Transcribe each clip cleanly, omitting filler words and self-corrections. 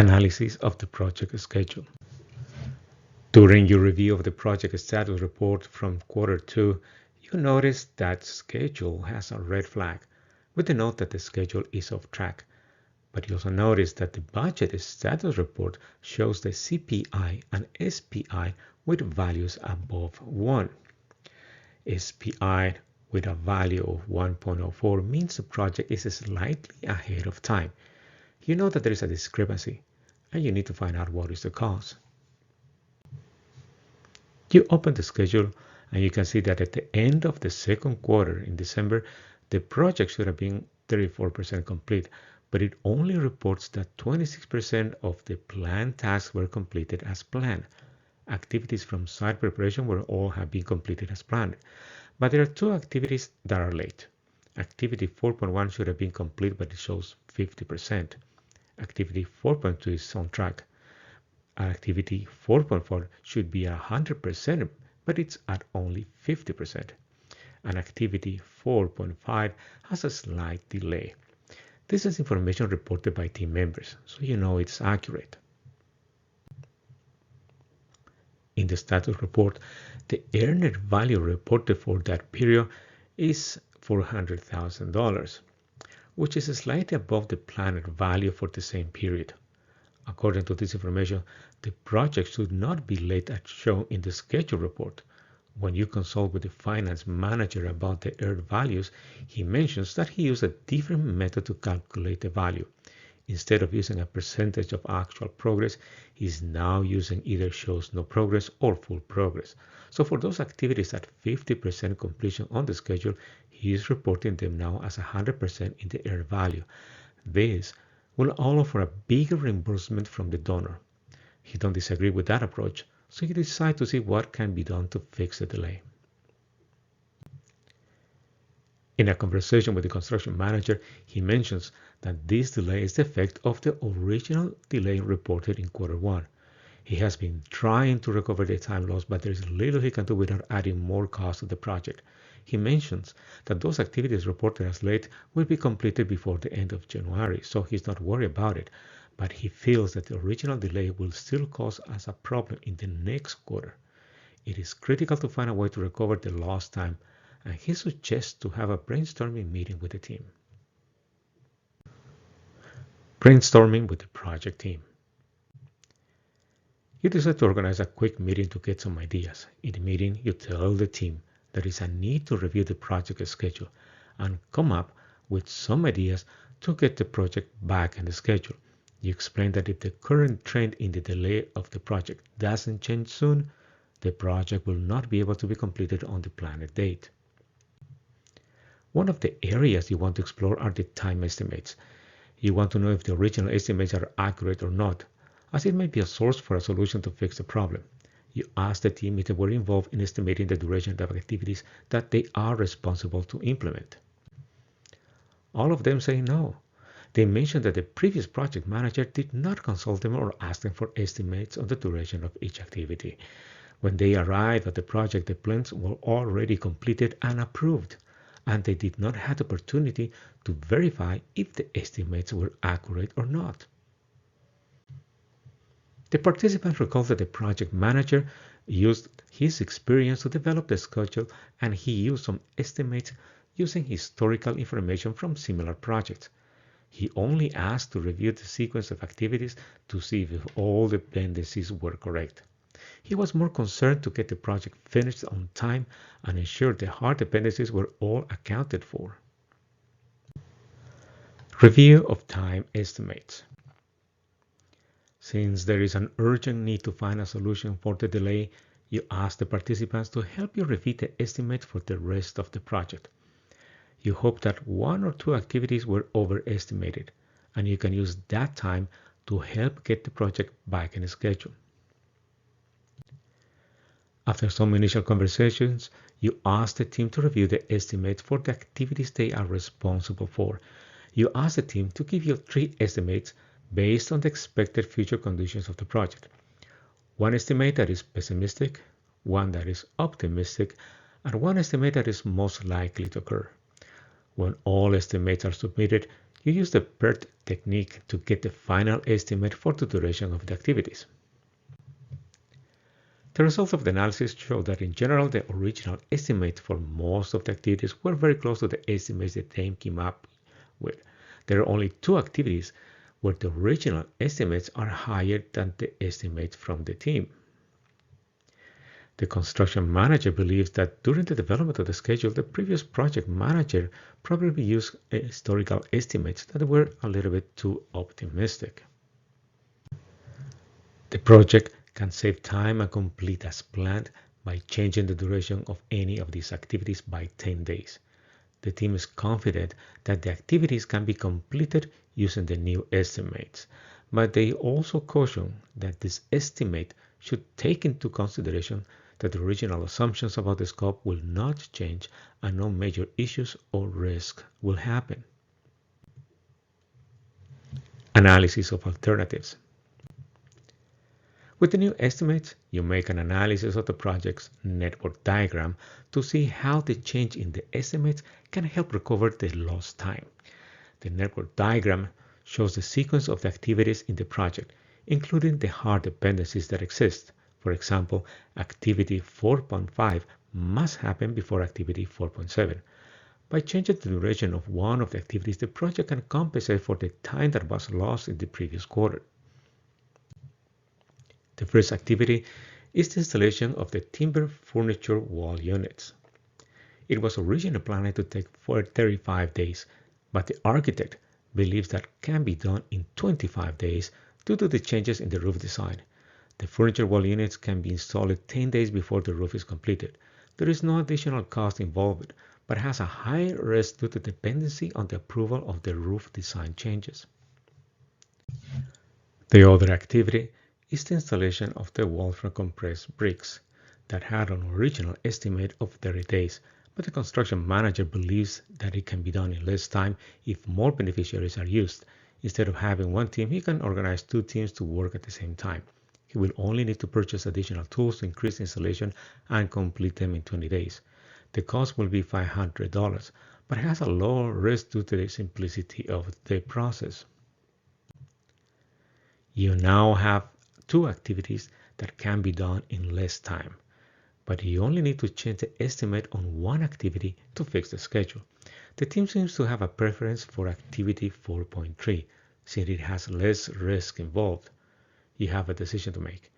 Analysis of the project schedule. During your review of the project status report from Q2, you notice that schedule has a red flag with the note that the schedule is off track. But you also notice that the budget status report shows the CPI and SPI with values above 1. SPI with a value of 1.04 means the project is slightly ahead of time. You know that there is a discrepancy, and you need to find out what is the cause. You open the schedule, and you can see that at the end of the second quarter in December, the project should have been 34% complete, but it only reports that 26% of the planned tasks were completed as planned. Activities from site preparation will all have been completed as planned, but there are two activities that are late. Activity 4.1 should have been complete, but it shows 50%. Activity 4.2 is on track. Activity 4.4 should be 100%, but it's at only 50%. And activity 4.5 has a slight delay. This is information reported by team members, so you know it's accurate. In the status report, the earned value reported for that period is $400,000, which is slightly above the planned value for the same period. According to this information, the project should not be late as shown in the schedule report. When you consult with the finance manager about the earned values, he mentions that he used a different method to calculate the value. Instead of using a percentage of actual progress, he is now using either shows no progress or full progress. So for those activities at 50% completion on the schedule, he is reporting them now as 100% in the earned value. This will allow for a bigger reimbursement from the donor. He don't disagree with that approach, so he decides to see what can be done to fix the delay. In a conversation with the construction manager, he mentions that this delay is the effect of the original delay reported in Q1. He has been trying to recover the time lost, but there is little he can do without adding more cost to the project. He mentions that those activities reported as late will be completed before the end of January, so he's not worried about it, but he feels that the original delay will still cause us a problem in the next quarter. It is critical to find a way to recover the lost time, and he suggests to have a brainstorming meeting with the team. Brainstorming with the project team. You decide to organize a quick meeting to get some ideas. In the meeting, you tell the team there is a need to review the project schedule and come up with some ideas to get the project back in the schedule. You explain that if the current trend in the delay of the project doesn't change soon, the project will not be able to be completed on the planned date. One of the areas you want to explore are the time estimates. You want to know if the original estimates are accurate or not, as it may be a source for a solution to fix the problem. You ask the team if they were involved in estimating the duration of activities that they are responsible to implement. All of them say no. They mention that the previous project manager did not consult them or ask them for estimates on the duration of each activity. When they arrived at the project, the plans were already completed and approved, and they did not have the opportunity to verify if the estimates were accurate or not. The participants recall that the project manager used his experience to develop the schedule, and he used some estimates using historical information from similar projects. He only asked to review the sequence of activities to see if all dependencies were correct. He was more concerned to get the project finished on time and ensure the hard dependencies were all accounted for. Review of time estimates. Since there is an urgent need to find a solution for the delay, you ask the participants to help you review the estimates for the rest of the project. You hope that one or two activities were overestimated, and you can use that time to help get the project back in schedule. After some initial conversations, you ask the team to review the estimates for the activities they are responsible for. You ask the team to give you 3 estimates based on the expected future conditions of the project. One estimate that is pessimistic, one that is optimistic, and one estimate that is most likely to occur. When all estimates are submitted, You use the PERT technique to get the final estimate for the duration of the activities. The results of the analysis show that in general, the original estimates for most of the activities were very close to the estimates the team came up with. There are only 2 activities where the original estimates are higher than the estimates from the team. The construction manager believes that during the development of the schedule, the previous project manager probably used historical estimates that were a little bit too optimistic. The project can save time and complete as planned by changing the duration of any of these activities by 10 days. The team is confident that the activities can be completed using the new estimates, but they also caution that this estimate should take into consideration that the original assumptions about the scope will not change and no major issues or risks will happen. Analysis of alternatives. With the new estimates, you make an analysis of the project's network diagram to see how the change in the estimates can help recover the lost time. The network diagram shows the sequence of the activities in the project, including the hard dependencies that exist. For example, activity 4.5 must happen before activity 4.7. By changing the duration of one of the activities, the project can compensate for the time that was lost in the previous quarter. The first activity is the installation of the timber furniture wall units. It was originally planned to take 35 days, but the architect believes that can be done in 25 days due to the changes in the roof design. The furniture wall units can be installed 10 days before the roof is completed. There is no additional cost involved, but has a high risk due to dependency on the approval of the roof design changes. The other activity is the installation of the wall from compressed bricks that had an original estimate of 30 days, but the construction manager believes that it can be done in less time if more beneficiaries are used. Instead of having one team, he can organize 2 teams to work at the same time. He will only need to purchase additional tools to increase installation and complete them in 20 days. The cost will be $500, but has a lower risk due to the simplicity of the process. You now have 2 activities that can be done in less time, but you only need to change the estimate on one activity to fix the schedule. The team seems to have a preference for activity 4.3 since it has less risk involved. You have a decision to make.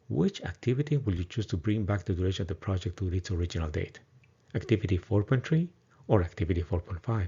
Which activity will you choose to bring back the duration of the project to its original date? Activity 4.3 or activity 4.5?